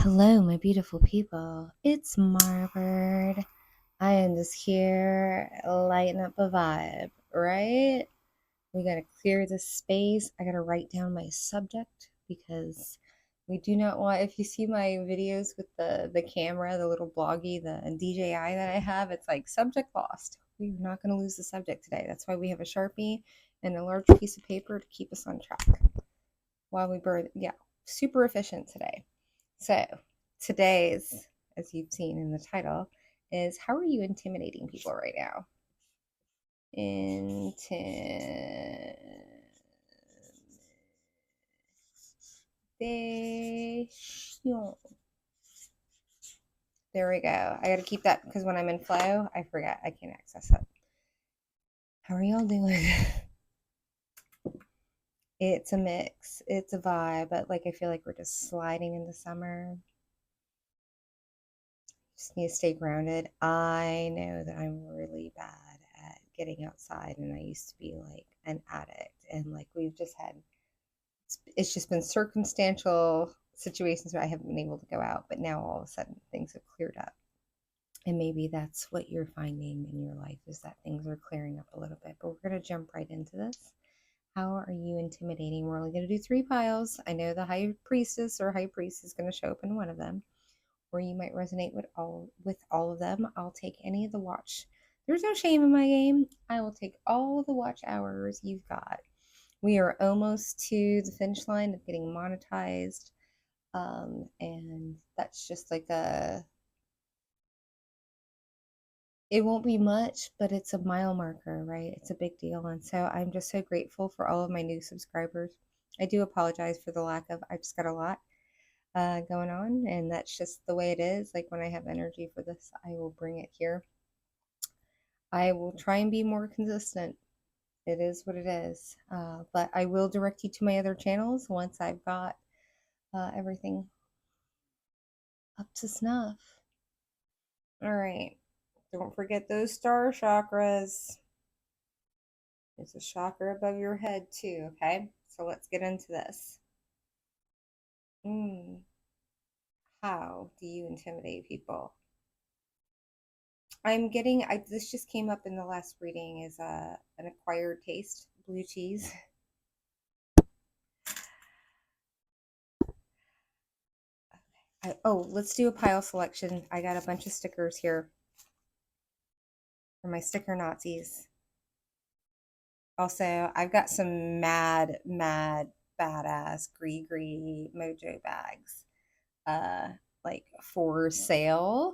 Hello, my beautiful people. It's Marbird. I am just here lighting up a vibe, right? We gotta clear this space. I gotta write down my subject because we do not want, if you see my videos with the camera, the little bloggy, the DJI that I have, it's like subject lost. We're not gonna lose the subject today. That's why we have a Sharpie and a large piece of paper to keep us on track while we burn. Yeah, super efficient today. So, today's, as you've seen in the title, is how are you intimidating people right now? Intimidation. There we go. I got to keep that because when I'm in flow, I forget. I can't access it. How are y'all doing? It's a mix. It's a vibe, but like I feel like we're just sliding into summer. Just need to stay grounded. I know that I'm really bad at getting outside, and I used to be like an addict. And like we've just had, it's just been circumstantial situations where I haven't been able to go out, but now all of a sudden things have cleared up. And maybe that's what you're finding in your life is that things are clearing up a little bit. But we're going to jump right into this. How are you intimidating? We're only going to do 3 piles. I know the high priestess or high priest is going to show up in one of them, or you might resonate with all of them. I'll take any of the watch. There's no shame in my game. I will take all the watch hours you've got. We are almost to the finish line of getting monetized. And that's just like it won't be much, but it's a mile marker, right? It's a big deal. And so I'm just so grateful for all of my new subscribers. I do apologize for the lack of, I just got a lot going on, and that's just the way it is. Like when I have energy for this, I will bring it here. I will try and be more consistent. It is what it is. But I will direct you to my other channels once I've got everything up to snuff. All right. Don't forget those star chakras. There's a chakra above your head, too. Okay. So let's get into this. How do you intimidate people? I'm getting, this just came up in the last reading, is an acquired taste, blue cheese. Oh, let's do a pile selection. I got a bunch of stickers here for my sticker Nazis. Also, I've got some mad, badass gree mojo bags, like for sale.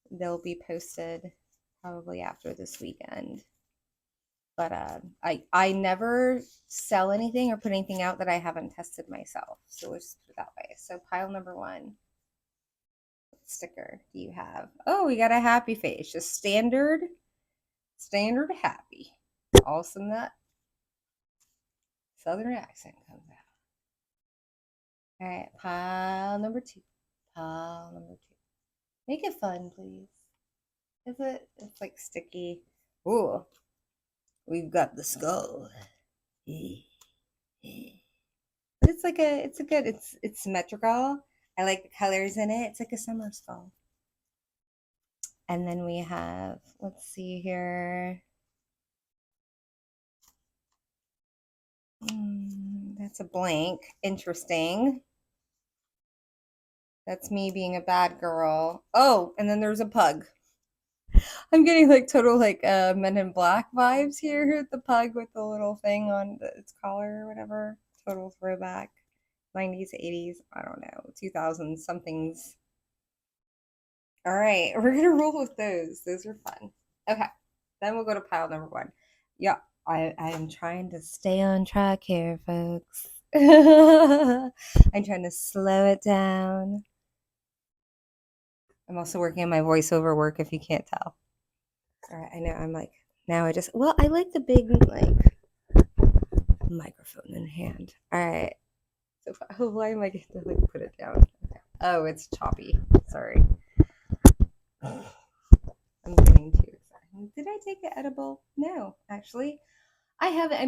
They'll be posted probably after this weekend. But I never sell anything or put anything out that I haven't tested myself. So let's just put it that way. So pile number 1. What sticker do you have? Oh, we got a happy face. Just standard happy. Awesome that southern accent comes out. All right, pile number 2. Pile number 2. Make it fun, please. Is it? It's like sticky. Ooh, we've got the skull. But it's symmetrical. I like the colors in it. It's like a summer skull. And then we have, let's see here. That's a blank. Interesting. That's me being a bad girl. Oh, and then there's a pug. I'm getting like total like Men in Black vibes here. The pug with the little thing on its collar or whatever. Total throwback. 90s, 80s, I don't know, 2000s, somethings. All right, we're gonna roll with those. Those are fun. Okay, then we'll go to pile number 1. Yeah, I am trying to stay on track here, folks. I'm trying to slow it down. I'm also working on my voiceover work, if you can't tell. All right, I know I'm like, now I like the big, like, microphone in hand. All right, so why am I going to, like, put it down? Okay. Oh, it's choppy. Sorry. I'm getting too excited. Did I take an edible? No, actually. I haven't.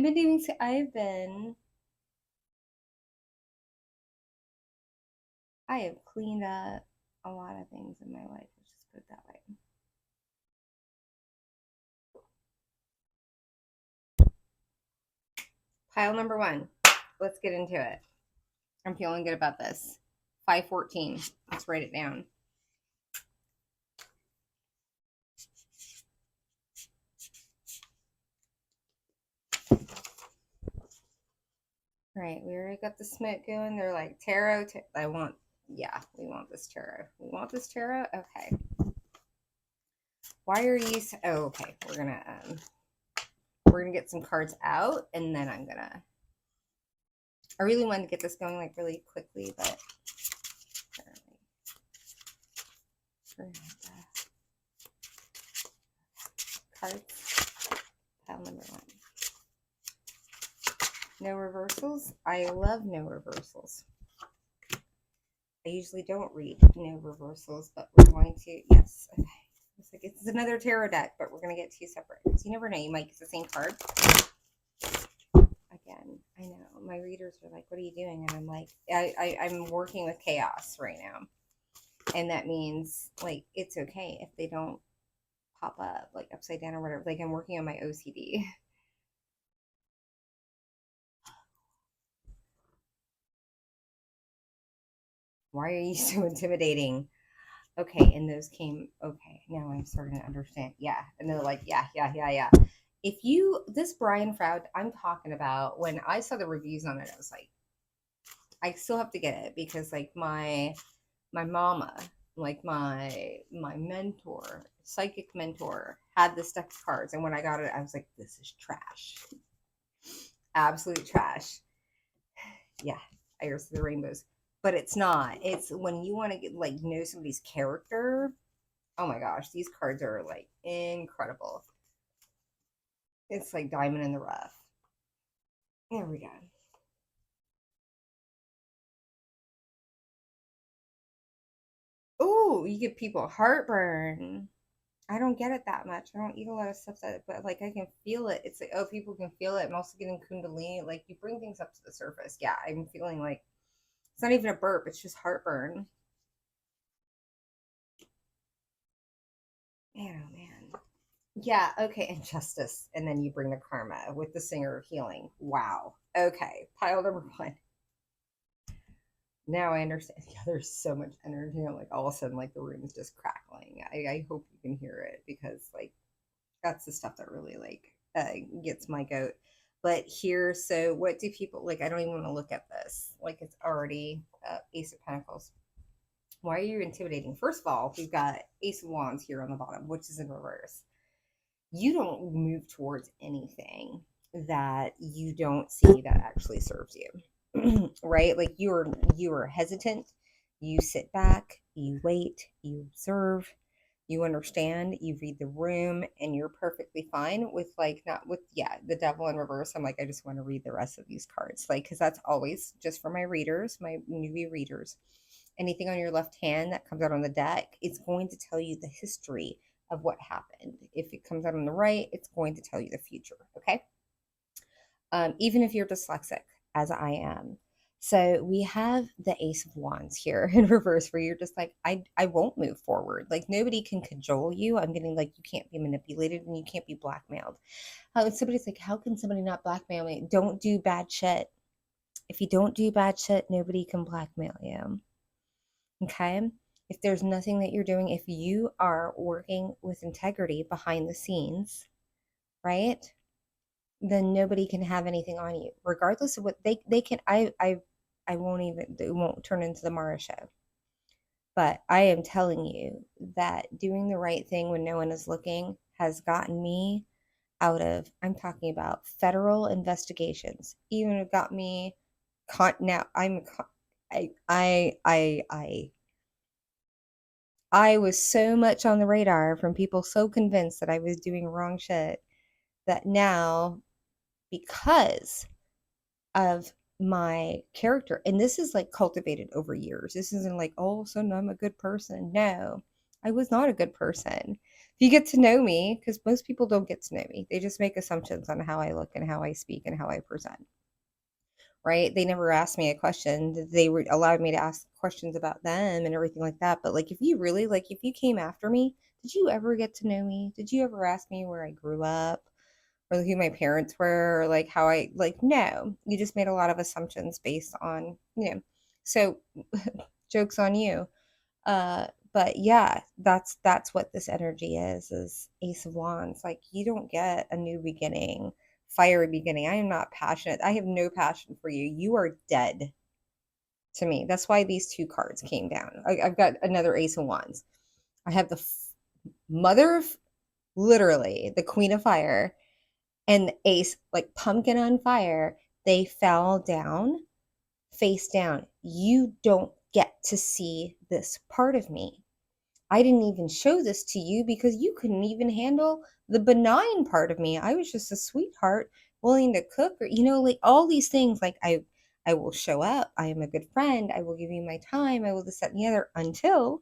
I have cleaned up a lot of things in my life. Let's just put it that way. Pile number 1. Let's get into it. I'm feeling good about this. 514. Let's write it down. All right, we already got the smoke going. They're like, tarot. We want this tarot. We want this tarot? Okay. Why are you so, oh, okay. We're gonna get some cards out, and then I really wanted to get this going like really quickly, but apparently cards. Pile number 1. No reversals. I love no reversals. I usually don't read no reversals, but we're going to, yes. Okay. It's like it's another tarot deck, but we're going to get 2 separate. So you never know, you might get the same card. Again, I know. My readers are like, what are you doing? And I'm like, I'm working with chaos right now. And that means, like, it's okay if they don't pop up, like, upside down or whatever. Like, I'm working on my OCD. Why are you so intimidating? Okay, and those came, okay, now I'm starting to understand. Yeah, and they're like, yeah. If you, this Brian Froud, I'm talking about, when I saw the reviews on it, I was like, I still have to get it because, like, my mama, like my mentor, psychic mentor, had this deck of cards, and when I got it, I was like, this is trash, absolute trash. Yeah, I see the rainbows, but it's not. It's when you want to get, like, know somebody's character. Oh my gosh, these cards are like incredible. It's like diamond in the rough. There we go. Oh, you give people heartburn. I don't get it that much. I don't eat a lot of stuff that, but like I can feel it. It's like, oh, people can feel it. I'm also getting kundalini. Like, you bring things up to the surface. Yeah, I'm feeling like it's not even a burp. It's just heartburn. Man, oh man. Yeah, okay, and justice. And then you bring the karma with the singer of healing. Wow. Okay, pile number 1. Now I understand. Yeah, there's so much energy. I'm like, all of a sudden, like, the room is just crackling. I hope you can hear it because, like, that's the stuff that really, like, gets my goat. But here, so what do people like? I don't even want to look at this. Like, it's already Ace of Pentacles. Why are you intimidating? First of all, we've got Ace of Wands here on the bottom, which is in reverse. You don't move towards anything that you don't see that actually serves you. Right? Like, you are hesitant, you sit back, you wait, you observe, you understand, you read the room, and you're perfectly fine with, like, not with, yeah, the devil in reverse. I'm like, I just want to read the rest of these cards, like, because that's always just for my readers, my newbie readers. Anything on your left hand that comes out on the deck, it's going to tell you the history of what happened. If it comes out on the right, it's going to tell you the future. Okay. Even if you're dyslexic, as I am. So we have the Ace of Wands here in reverse, where you're just like, I won't move forward. Like, nobody can cajole you. I'm getting, like, you can't be manipulated and you can't be blackmailed. Somebody's like, how can somebody not blackmail me? Don't do bad shit. If you don't do bad shit, nobody can blackmail you. Okay? If there's nothing that you're doing, if you are working with integrity behind the scenes, right? Then nobody can have anything on you, regardless of what they can. I won't even, it won't turn into the Mara show. But I am telling you that doing the right thing when no one is looking has gotten me out of, I'm talking about federal investigations. Even it got me caught. Now I was so much on the radar from people so convinced that I was doing wrong shit that now, because of my character, and this is like cultivated over years. This isn't like, all of a sudden I'm a good person. No, I was not a good person. If you get to know me, because most people don't get to know me, they just make assumptions on how I look and how I speak and how I present. right? They never asked me a question. They were allowed me to ask questions about them and everything like that. But like, if you really, like, if you came after me, did you ever get to know me? Did you ever ask me where I grew up or who my parents were or like how I, like, no, you just made a lot of assumptions based on, so joke's on you. But yeah, that's what this energy is Ace of Wands. Like, you don't get a new beginning, fiery beginning. I am not passionate. I have no passion for you. You are dead to me. That's why these two cards came down. I've got another Ace of Wands. I have the mother of, literally, the Queen of Fire, and the ace, like pumpkin on fire. They fell down face down. You don't get to see this part of me. I didn't even show this to you because you couldn't even handle the benign part of me. I was just a sweetheart willing to cook, or like all these things. Like, I will show up. I am a good friend. I will give you my time. I will this, that, and the other, until,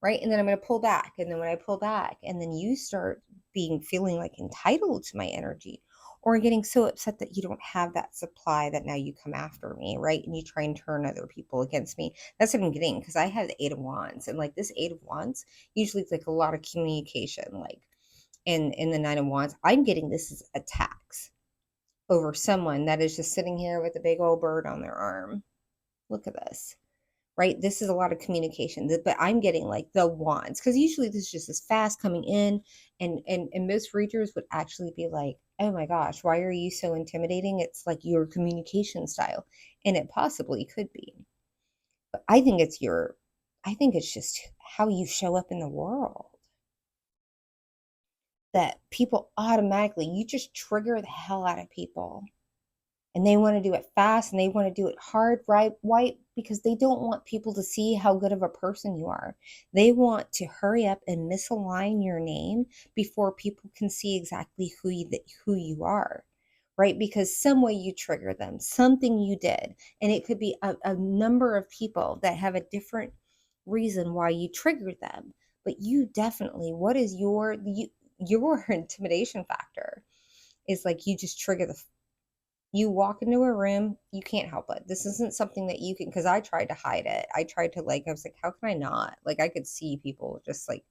right? And then I'm going to pull back. And then when I pull back, and then you start feeling like entitled to my energy, or getting so upset that you don't have that supply, that now you come after me, right? And you try and turn other people against me. That's what I'm getting, because I have the Eight of Wands, and like this Eight of Wands usually it's like a lot of communication. Like in the Nine of Wands, I'm getting this as attacks over someone that is just sitting here with a big old bird on their arm. Look at this, right? This is a lot of communication, but I'm getting like the wands, because usually this is just as fast coming in, and most readers would actually be like, oh my gosh, why are you so intimidating? It's like your communication style, and it possibly could be, but I think it's just how you show up in the world, that people automatically, you just trigger the hell out of people, and they want to do it fast, and they want to do it hard, right? Why? Because they don't want people to see how good of a person you are. They want to hurry up and misalign your name before people can see exactly who you are, right? Because some way you trigger them, something you did, and it could be a number of people that have a different reason why you triggered them. But you definitely, what is your intimidation factor? Is like, you just trigger the, you walk into a room, you can't help it. This isn't something that you can, because I tried to hide it. I tried to, like, I was like, how can I not? Like, I could see people just like,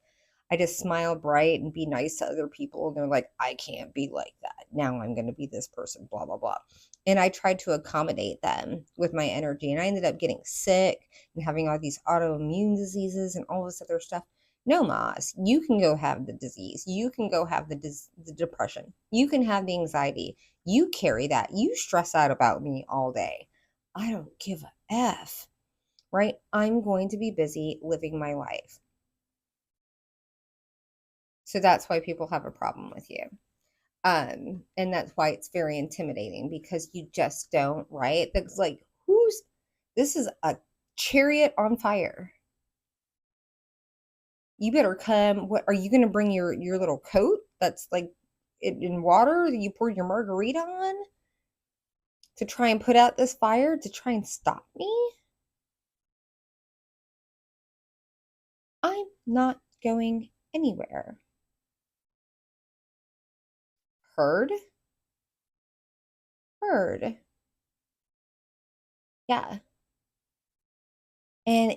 I just smile bright and be nice to other people. And they're like, I can't be like that. Now I'm going to be this person, blah, blah, blah. And I tried to accommodate them with my energy. And I ended up getting sick and having all these autoimmune diseases and all this other stuff. No, Mas, you can go have the disease. You can go have the depression. You can have the anxiety. You carry that. You stress out about me all day. I don't give a F, right? I'm going to be busy living my life. So that's why people have a problem with you. And that's why it's very intimidating, because you just don't, right? That's like, this is a chariot on fire. You better come. What are you going to bring your little coat that's like in water that you poured your margarita on to try and put out this fire, to try and stop me? I'm not going anywhere. Heard? Heard. Yeah. And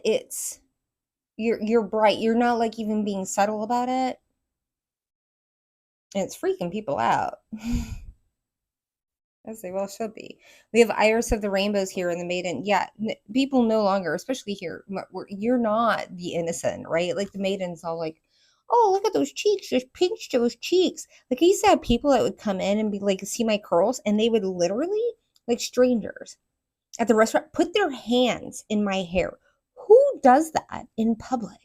you're bright. You're not like even being subtle about it. And it's freaking people out. As they well should be. We have Iris of the Rainbows here in the Maiden. Yeah, people no longer, especially here, you're not the innocent, right? Like the Maiden's all like, oh, look at those cheeks, just pinch those cheeks. Like, I used to have people that would come in and be like, see my curls, and they would literally, like strangers at the restaurant, put their hands in my hair. Who does that in public?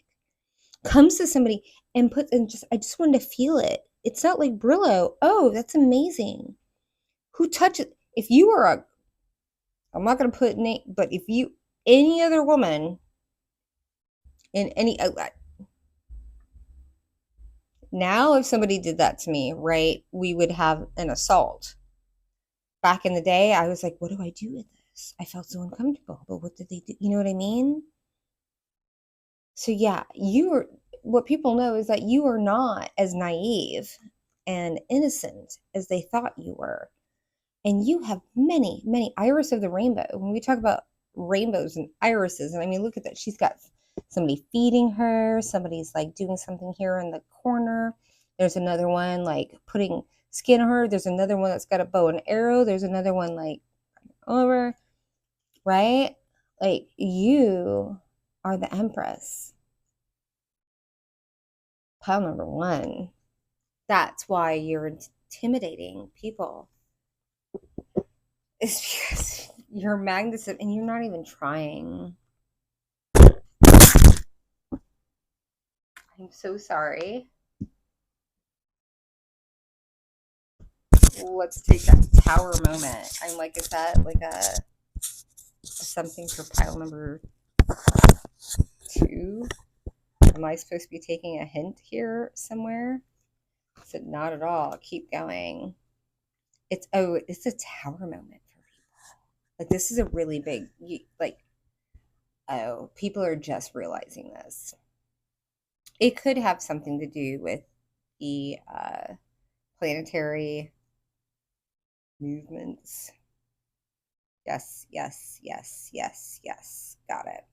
Comes to somebody and puts, and just, I just wanted to feel it. It's not like Brillo. Oh, that's amazing. Who touches? If you are a, I'm not going to put name, but if you, any other woman in any, now if somebody did that to me, right, we would have an assault. Back in the day, I was like, what do I do with this? I felt so uncomfortable, but what did they do? You know what I mean? So yeah, what people know is that you are not as naive and innocent as they thought you were. And you have many, many iris of the rainbow. When we talk about rainbows and irises, and I mean, look at that. She's got somebody feeding her, somebody's like doing something here in the corner. There's another one like putting skin on her. There's another one that's got a bow and arrow. There's another one like over, right? Like you are the empress. Pile number one. That's why you're intimidating people. It's because you're magnetism and you're not even trying. I'm so sorry. Let's take that tower moment. I'm like, is that like a something for pile number two? Am I supposed to be taking a hint here somewhere? I said, not at all. Keep going. It's a tower moment for people. Like this is a really big like people are just realizing this. It could have something to do with the planetary movements. Yes, yes, yes, yes, yes. Got it.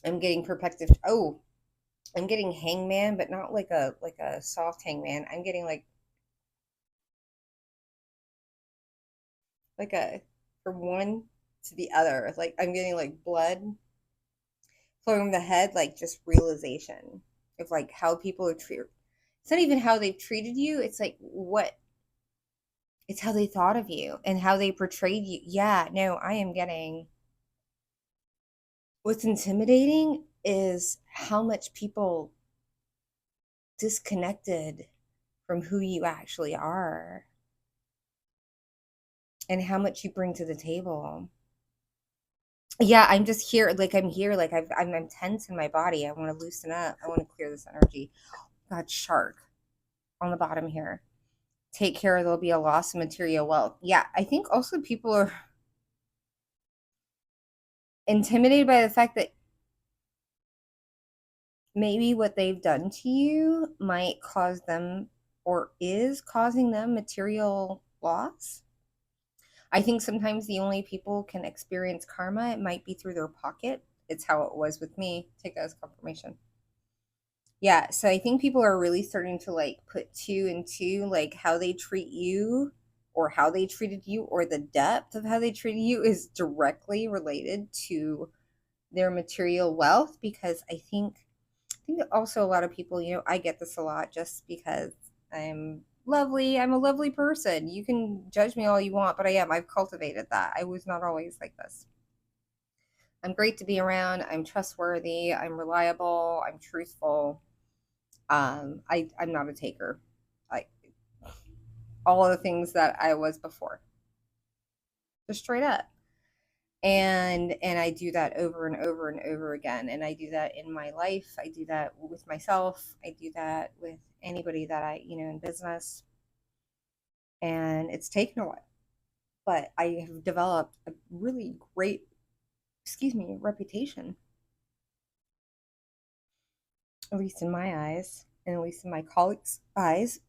I'm getting perspective. Oh, I'm getting hangman, but not like a soft hangman. I'm getting like a from one to the other. Like I'm getting like blood flowing from the head, like just realization of like how people are treated. It's not even how they've treated you. It's like what it's how they thought of you and how they portrayed you. Yeah, no, I am getting what's intimidating is how much people disconnected from who you actually are and how much you bring to the table. Yeah, I'm just here. Like I'm here. Like I'm tense in my body. I want to loosen up. I want to clear this energy. God, shark on the bottom here. Take care. There'll be a loss of material wealth. Yeah, I think also people are intimidated by the fact that maybe what they've done to you might cause them or is causing them material loss. I think sometimes the only people can experience karma, it might be through their pocket. It's how it was with me. Take that as confirmation. Yeah, so I think people are really starting to like put two and two, like how they treat you or how they treated you or the depth of how they treated you is directly related to their material wealth because I think also a lot of people, I get this a lot just because I'm lovely. I'm a lovely person. You can judge me all you want, but I am. I've cultivated that. I was not always like this. I'm great to be around. I'm trustworthy. I'm reliable. I'm truthful. I'm not a taker. Like all of the things that I was before, just straight up. And I do that over and over and over again. And I do that in my life. I do that with myself. I do that with anybody that in business. And it's taken a while, but I have developed a really great, excuse me, reputation, at least in my eyes, and at least in my colleagues' eyes.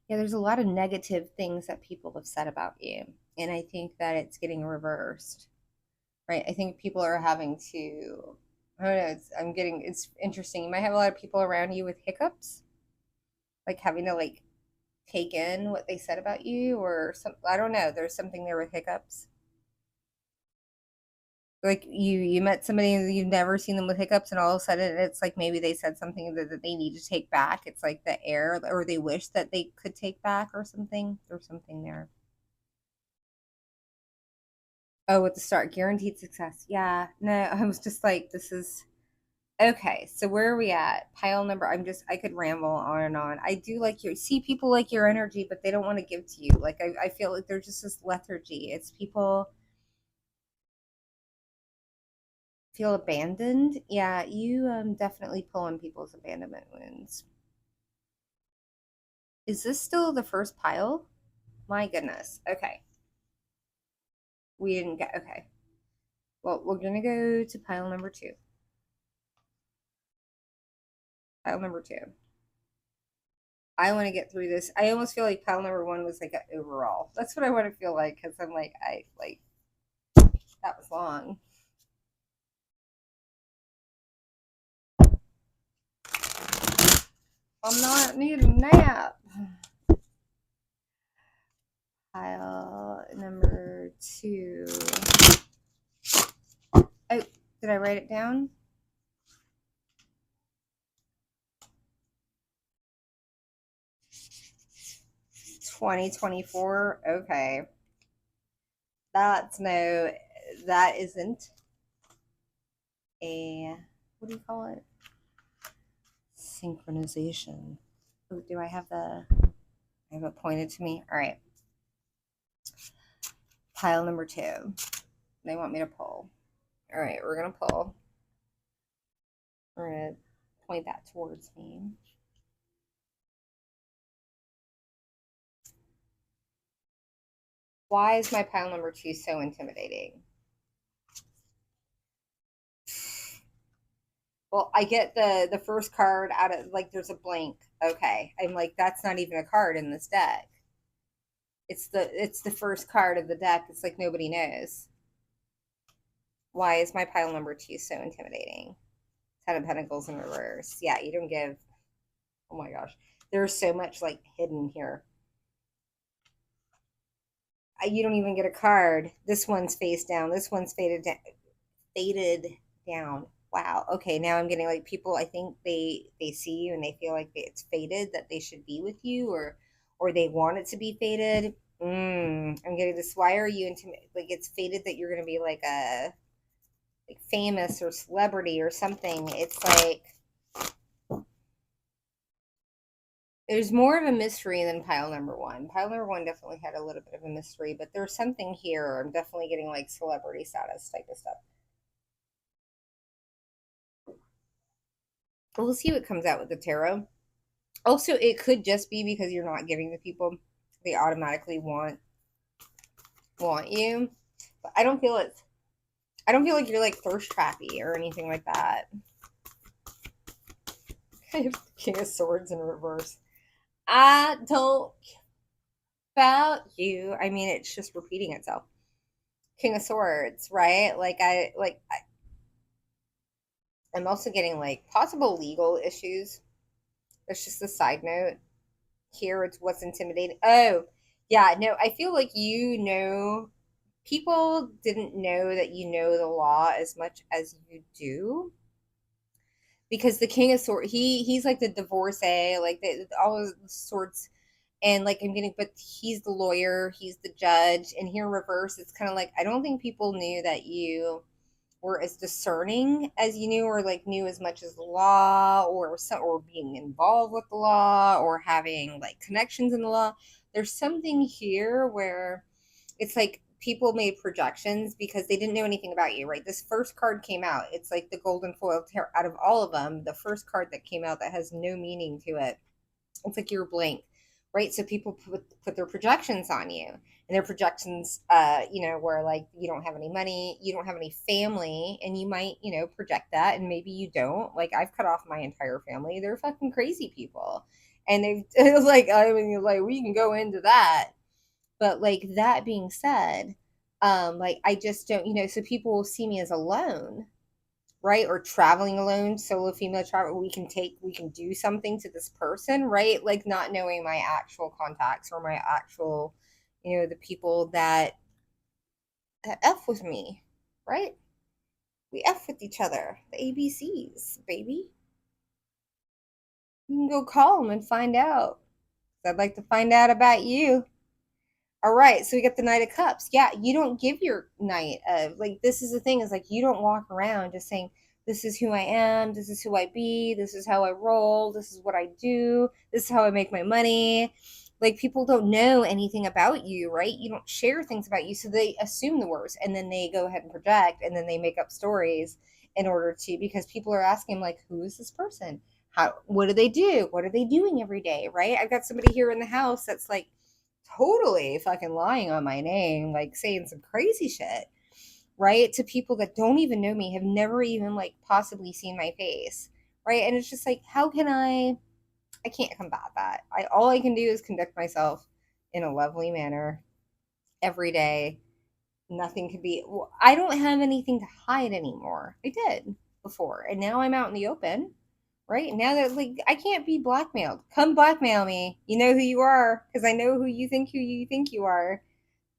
Yeah, there's a lot of negative things that people have said about you. And I think that it's getting reversed, right? I think people are having to, I don't know, it's interesting. You might have a lot of people around you with hiccups, like having to like take in what they said about you or some, I don't know, there's something there with hiccups. Like you met somebody and you've never seen them with hiccups and all of a sudden it's like maybe they said something that they need to take back. It's like the air or they wish that they could take back or something. There's something there. Oh, at the start, guaranteed success. Yeah. No, I was just like, this is okay. So where are we at? Pile number. I could ramble on and on. I do like see people like your energy, but they don't want to give to you. Like, I feel like there's just this lethargy. It's people feel abandoned. Yeah, you definitely pull on people's abandonment wounds. Is this still the first pile? My goodness. Okay. We didn't get, okay. Well, we're going to go to pile number two. Pile number two. I want to get through this. I almost feel like pile number one was like an overall. That's what I want to feel like because I'm like, I like that was long. I'm not needing a nap. Pile number two. Oh, did I write it down? 2024. Okay. That isn't a, what do you call it? Synchronization. Oh, do I have it pointed to me? All right. Pile number two. They want me to pull. All right, we're going to pull. We're going to point that towards me. Why is my pile number two so intimidating? Well, I get the first card out of, like, there's a blank. Okay. I'm like, that's not even a card in this deck. It's the first card of the deck. It's like nobody knows. Why is my pile number two so intimidating? Ten of Pentacles in reverse. Yeah, you don't give. Oh my gosh. There's so much like hidden here. You don't even get a card. This one's face down. This one's faded down. Wow. Okay, now I'm getting like people. I think they see you and they feel like it's fated that they should be with you, or they want it to be fated. I'm getting this. Why are you like it's fated that you're going to be like a like famous or celebrity or something? It's like there's more of a mystery than pile number one. Pile number one definitely had a little bit of a mystery, but there's something here. I'm definitely getting like celebrity status type of stuff. We'll see what comes out with the tarot. Also, it could just be because you're not giving the people they automatically want you. But I don't feel it's. I don't feel like you're like thirst trappy or anything like that. King of Swords in reverse. I don't about you. I mean, it's just repeating itself. King of Swords, right? I'm also getting like possible legal issues. That's just a side note. Here it's what's intimidating. Oh, yeah, no, I feel like people didn't know that you know the law as much as you do. Because the King of Swords, he's like the divorcee, like all of the swords, and like I'm getting, but he's the lawyer, he's the judge, and here in reverse, it's kind of like I don't think people knew that you were as discerning as you knew, or like knew as much as the law, or being involved with the law, or having like connections in the law. There's something here where it's like people made projections because they didn't know anything about you, right? This first card came out. It's like the golden foil out of all of them. The first card that came out that has no meaning to it. It's like you're blank, right? So people put their projections on you, and their projections, where like you don't have any money, you don't have any family, and you might, project that, and maybe you don't. Like I've cut off my entire family. They're fucking crazy people, and they it was like I mean, like we can go into that, but like that being said, like I just don't, so people will see me as alone, right? Or traveling alone, solo female travel. We can do something to this person, right? Like not knowing my actual contacts or my actual, the people that F with me, right? We F with each other, the ABCs, baby. You can go call them and find out. I'd like to find out about you. All right, so we got the Knight of Cups. Yeah, you don't give your knight of like this is the thing is like you don't walk around just saying this is who I am, this is who I be, this is how I roll, this is what I do, this is how I make my money. Like people don't know anything about you, right? You don't share things about you, so they assume the worst and then they go ahead and project and then they make up stories in order to because people are asking like who is this person? What do they do? What are they doing every day, right? I've got somebody here in the house that's like totally fucking lying on my name, like saying some crazy shit, right? To people that don't even know me, have never even like possibly seen my face, right? And it's just like, how can I can't combat that. All I can do is conduct myself in a lovely manner every day. Nothing could be, well, I don't have anything to hide anymore. I did before, and now I'm out in the open, right? Now that, like, I can't be blackmailed. Come blackmail me. You know who you are, because I know who you think you are.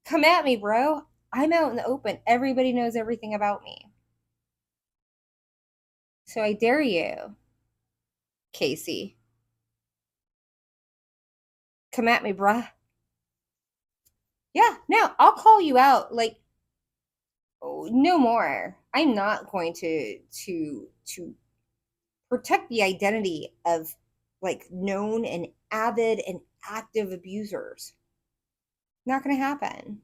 Come at me, bro. I'm out in the open. Everybody knows everything about me. So I dare you, Casey. Come at me, bruh. Yeah, no, I'll call you out. Like, oh, no more. I'm not going to protect the identity of, like, known and avid and active abusers. Not going to happen.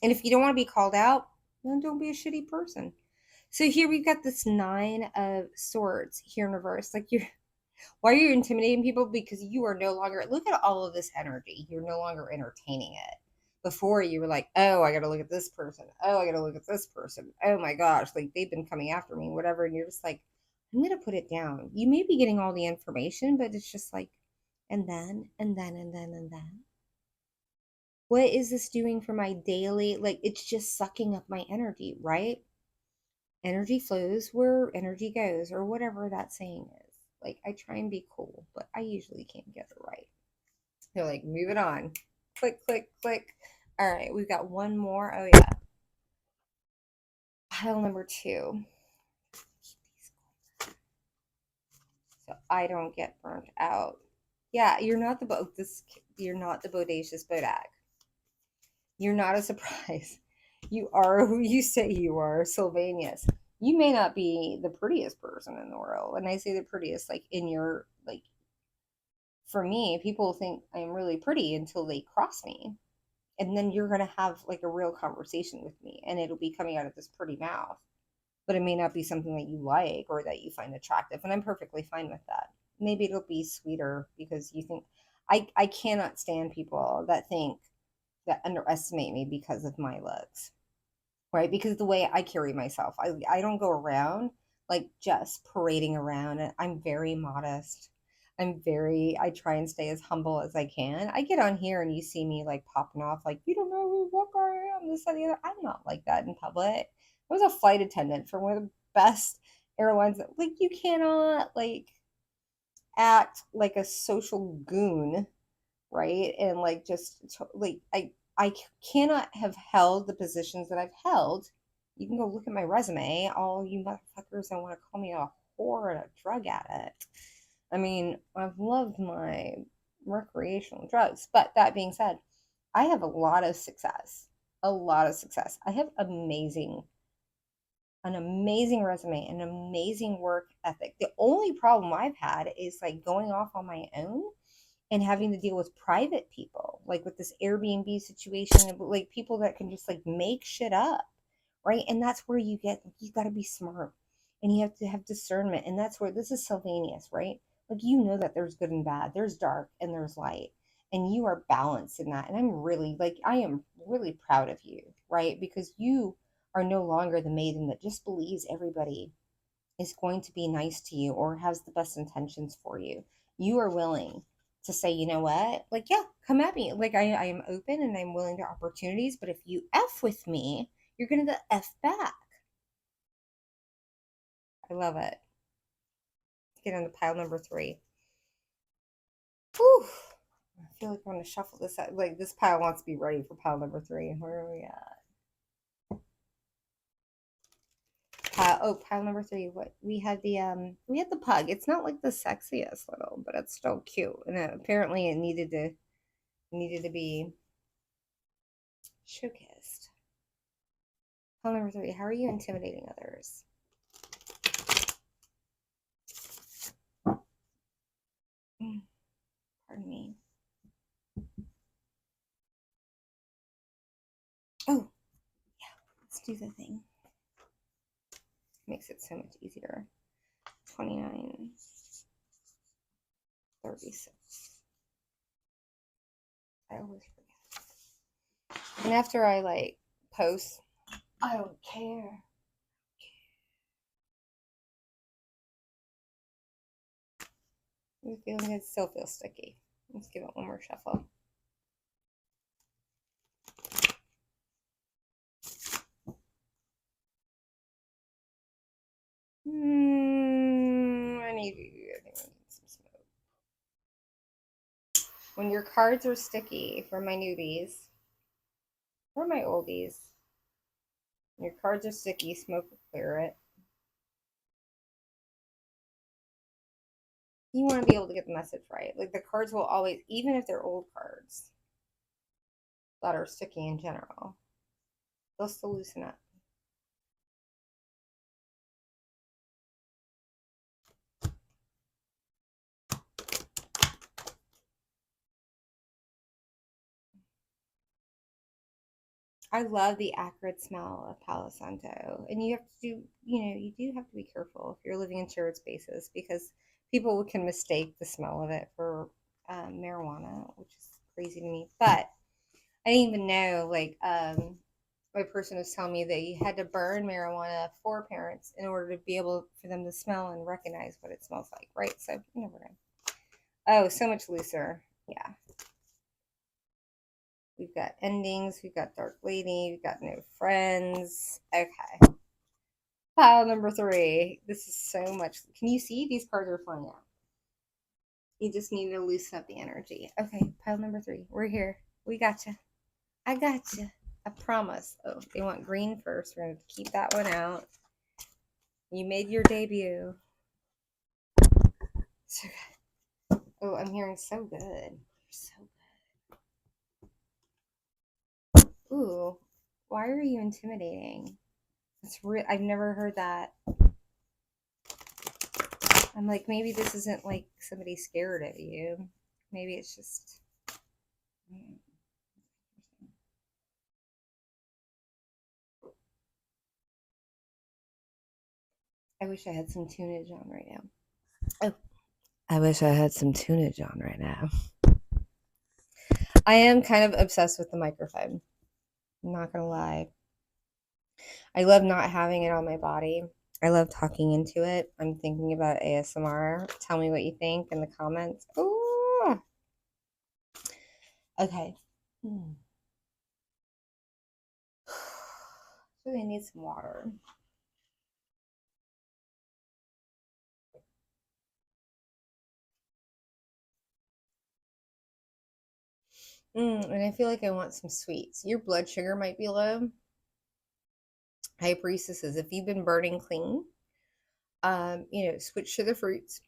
And if you don't want to be called out, then don't be a shitty person. So here we've got this 9 of Swords here in reverse. Like, you're, why are you intimidating people? Because you are no longer, look at all of this energy. You're no longer entertaining it. Before, you were like, oh, I got to look at this person. Oh, I got to look at this person. Oh my gosh, like, they've been coming after me, whatever. And you're just like, I'm going to put it down. You may be getting all the information, but it's just like, and then, and then, and then, and then. What is this doing for my daily? Like, it's just sucking up my energy, right? Energy flows where energy goes, or whatever that saying is. Like, I try and be cool, but I usually can't get it right. They're like, move it on. Click, click, click. All right, we've got one more. Oh, yeah. Pile number 2. So I don't get burnt out. Yeah, you're not the you're not the bodacious bodag. You're not a surprise. You are who you say you are, Sylvanius. You may not be the prettiest person in the world. And I say the prettiest, like, in your, like, for me, people think I'm really pretty until they cross me. And then you're going to have, like, a real conversation with me, and it'll be coming out of this pretty mouth. But it may not be something that you like or that you find attractive. And I'm perfectly fine with that. Maybe it'll be sweeter because you think, I cannot stand people that underestimate me because of my looks, right? Because the way I carry myself, I don't go around like just parading around. And I'm very modest. I try and stay as humble as I can. I get on here and you see me like popping off, like, you don't know who what I am, this, that, the other. I'm not like that in public. I was a flight attendant for one of the best airlines. Like, you cannot, like, act like a social goon, right? And like, just like, I cannot have held the positions that I've held. You can go look at my resume. All you motherfuckers that want to call me a whore and a drug addict. I mean, I've loved my recreational drugs. But that being said, I have a lot of success. A lot of success. I have an amazing resume, an amazing work ethic. The only problem I've had is like going off on my own and having to deal with private people, like with this Airbnb situation, like people that can just like make shit up, right? And that's where you got to be smart, and you have to have discernment. And that's where this is Sylvanius, right? Like, you know that there's good and bad, there's dark and there's light, and you are balanced in that. And I am really proud of you, right? Because you are no longer the maiden that just believes everybody is going to be nice to you or has the best intentions for you. You are willing to say, you know what? Like, yeah, come at me. Like, I am open and I'm willing to opportunities, but if you F with me, you're going to F back. I love it. Let's get on to pile number 3. Whew. I feel like I'm going to shuffle this out. Like, this pile wants to be ready for pile number 3. Where are we at? Pile number 3. What we had the pug. It's not like the sexiest little, but it's still cute. And apparently it needed to be showcased. Pile number 3. How are you intimidating others? Pardon me. Oh, yeah. Let's do the thing. Makes it so much easier. 29, 36. I always forget. And after I like post, I don't care. I'm feeling it still feels sticky. Let's give it one more shuffle. I need some smoke. When your cards are sticky, for my newbies, or my oldies, when your cards are sticky, smoke will clear it. You want to be able to get the message right. Like the cards will always, even if they're old cards that are sticky in general, they'll still loosen up. I love the acrid smell of Palo Santo. And you have to do, you do have to be careful if you're living in shared spaces because people can mistake the smell of it for marijuana, which is crazy to me. But I didn't even know, like, my person was telling me that you had to burn marijuana for parents in order to be able for them to smell and recognize what it smells like, right? So you never know. Oh, so much looser. Yeah. We've got endings. We've got Dark Lady. We've got no friends. Okay. Pile number 3. This is so much. Can you see? These cards are flying out. You just need to loosen up the energy. Okay. Pile number 3. We're here. We got you. I got you. I promise. Oh, they want green first. We're going to keep that one out. You made your debut. So good. Oh, I'm hearing so good. So good. Ooh. Why are you intimidating? It's real. I've never heard that. I'm like, maybe this isn't like somebody scared of you. Maybe it's just. I wish I had some tunage on right now. Oh, I wish I had some tunage on right now. I am kind of obsessed with the microphone. I'm not gonna lie. I love not having it on my body. I love talking into it. I'm thinking about ASMR. Tell me what you think in the comments. Ooh. Okay. So I need some water. And I feel like I want some sweets. Your blood sugar might be low. High priestesses, if you've been burning clean, switch to the fruits.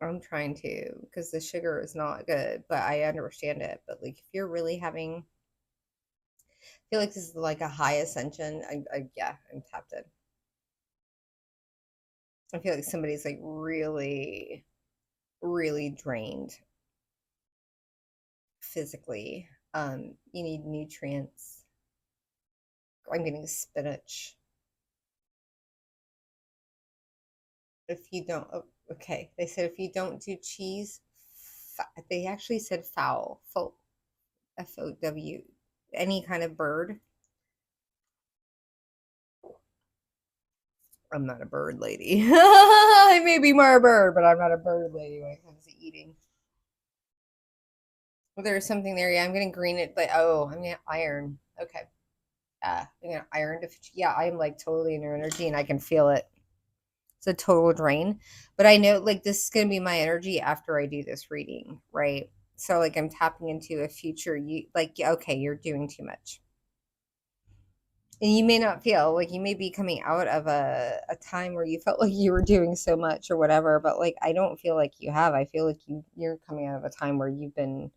I'm trying to because the sugar is not good, but I understand it. But like, if you're really having, I feel like this is like a high ascension. Yeah, I'm tapped in. I feel like somebody's like really, really drained physically. You need nutrients. I'm getting spinach. If you don't, oh, okay, they said if you don't do cheese, they actually said fowl, FOW, any kind of bird. I'm not a bird lady. I may be more a bird, but I'm not a bird lady when it comes to eating. Well, there's something there. Yeah, I'm gonna green it, but oh, I'm gonna iron. Okay. I'm gonna iron to. Yeah, I'm like totally in your energy, and I can feel it. It's a total drain, but I know like this is gonna be my energy after I do this reading, right? So like I'm tapping into a future. You like okay, you're doing too much. And you may not feel like you may be coming out of a time where you felt like you were doing so much or whatever, but like I don't feel like you have. I feel like you're coming out of a time where you've been,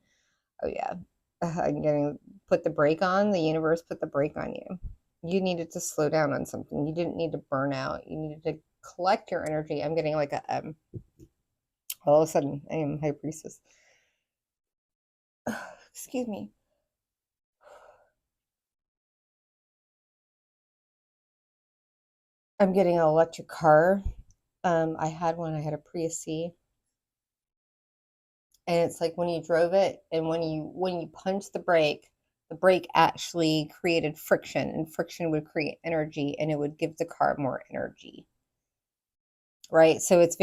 oh yeah, I'm getting put the brake on. The universe put the brake on you. You needed to slow down on something. You didn't need to burn out. You needed to collect your energy. I'm getting like a all of a sudden I am high priestess. Excuse me. I'm getting an electric car. I had one. I had a Prius C, and it's like when you drove it and when you punched the brake actually created friction, and friction would create energy and it would give the car more energy. right? So it's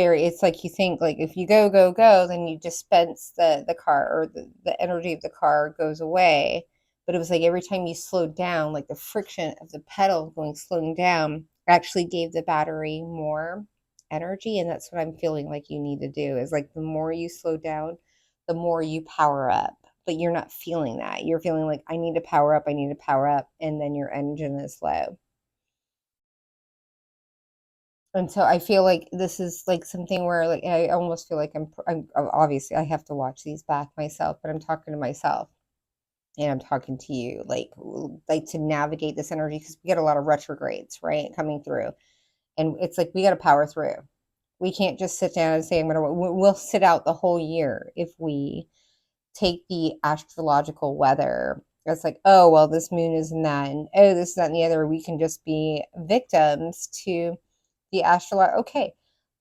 like you think like if you go, go, go, then you dispense the car or the energy of the car goes away. But it was like every time you slowed down, like the friction of the pedal going slowing down actually gave the battery more energy. And that's what I'm feeling like you need to do is like the more you slow down, the more you power up. But you're not feeling that. You're feeling like I need to power up, I need to power up, and then your engine is low. And so I feel like this is like something where like I almost feel like I'm obviously I have to watch these back myself, but I'm talking to myself and I'm talking to you like to navigate this energy because we get a lot of retrogrades, right, coming through. And it's like we got to power through. We can't just sit down and say I'm going to we'll sit out the whole year if we take the astrological weather. It's like, oh, well, this moon is in that, and oh, this, that, and the other. We can just be victims to the astrological. Okay,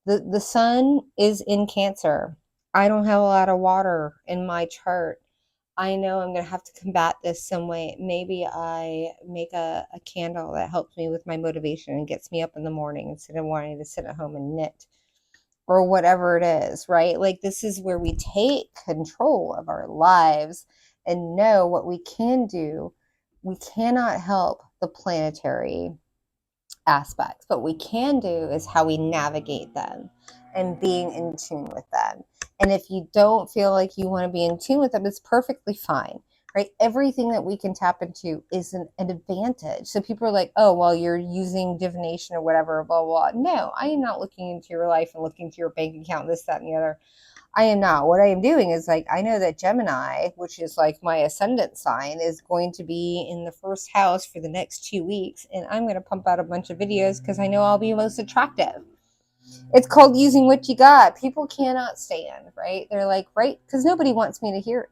the sun is in Cancer. I don't have a lot of water in my chart. I know I'm going to have to combat this some way. Maybe I make a candle that helps me with my motivation and gets me up in the morning instead of wanting to sit at home and knit or whatever it is, right? Like this is where we take control of our lives and know what we can do. We cannot help the planetary aspects. What we can do is how we navigate them and being in tune with them. And if you don't feel like you want to be in tune with them, it's perfectly fine, right? Everything that we can tap into is an advantage. So people are like, oh, well, you're using divination or whatever, blah, blah, blah. No, I am not looking into your life and looking into your bank account, this, that, and the other. I am not. What I am doing is like, I know that Gemini, which is like my ascendant sign, is going to be in the first house for the next 2 weeks. And I'm going to pump out a bunch of videos because I know I'll be most attractive. It's called using what you got. People cannot stand, right? They're like, right? Because nobody wants to hear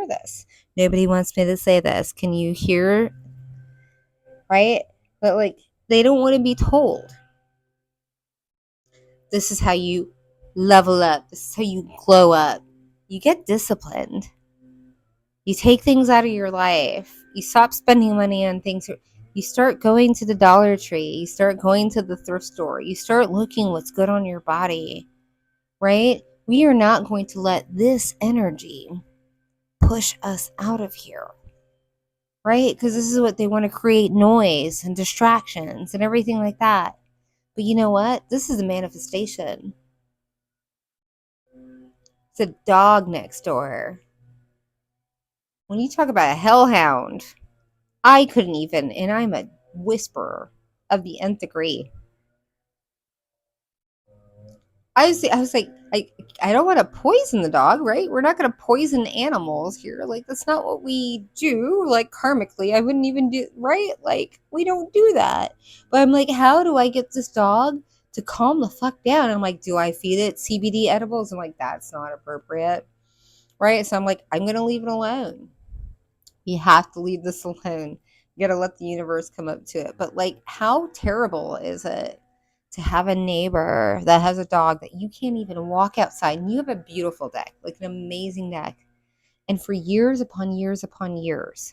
this. Nobody wants me to say this. Can you hear, right? But like, they don't want to be told. This is how you level up. This is how you glow up. You get disciplined. You take things out of your life. You stop spending money on things. You start going to the Dollar Tree. You start going to the thrift store. You start looking what's good on your body, right? We are not going to let this energy push us out of here, right? Because this is what they want to create noise and distractions and everything like that. But you know what? This is a manifestation. It's a dog next door. When you talk about a hellhound, I couldn't even, and I'm a whisperer of the nth degree. I was like, I don't want to poison the dog, right? We're not going to poison animals here. Like, that's not what we do. Like, karmically, I wouldn't even do, right? Like, we don't do that. But I'm like, how do I get this dog to calm the fuck down? I'm like, do I feed it CBD edibles? I'm like, that's not appropriate, right? So I'm like, I'm going to leave it alone. You have to leave this alone. You got to let the universe come up to it. But like, how terrible is it to have a neighbor that has a dog that you can't even walk outside and you have a beautiful deck, like an amazing deck. And for years upon years upon years,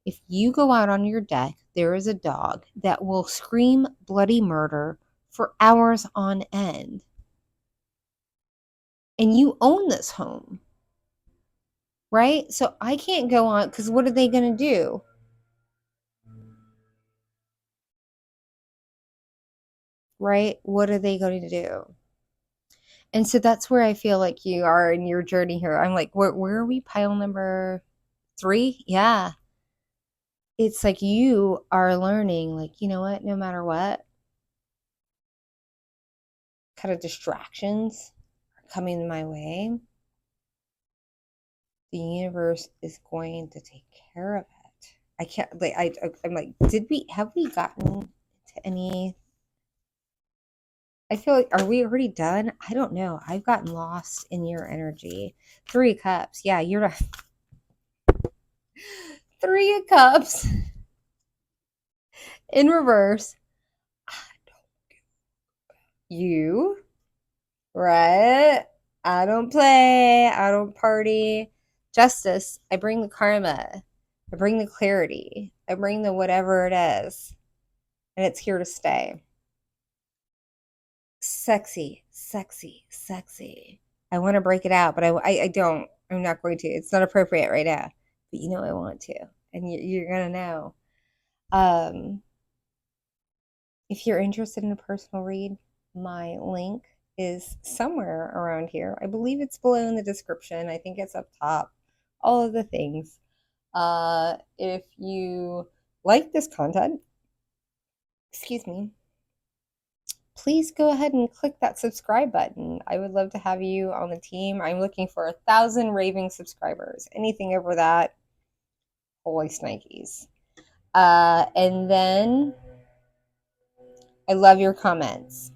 if you go out on your deck, there is a dog that will scream bloody murder for hours on end. And you own this home, right? So I can't go on because what are they going to do? Right? What are they going to do? And so that's where I feel like you are in your journey here. I'm like, where are we? Pile number 3? Yeah. It's like you are learning, like, you know what? No matter what kind of distractions are coming my way, the universe is going to take care of it. I can't, like, I'm like, have we gotten to any? I feel like, are we already done? I don't know. I've gotten lost in your energy. 3 of Cups. Yeah, you're 3 of Cups in reverse. You, right? I don't play. I don't party. Justice. I bring the karma. I bring the clarity. I bring the whatever it is. And it's here to stay. sexy, sexy, sexy. I want to break it out, but I don't. I'm not going to. It's not appropriate right now. But you know I want to, and you're gonna know. Um, if you're interested in a personal read, my link is somewhere around here. I believe it's below in the description. I think it's up top. All of the things. If you like this content, excuse me, please go ahead and click that subscribe button. I would love to have you on the team. I'm looking for 1,000 raving subscribers. Anything over that, holy snikes. And then I love your comments.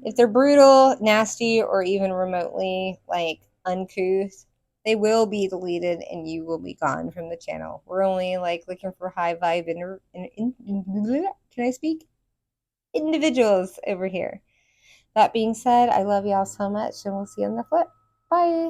If they're brutal, nasty, or even remotely like uncouth, they will be deleted and you will be gone from the channel. We're only like looking for high vibe can I speak? Individuals over here. That being said, I love y'all so much and we'll see you on the flip. Bye.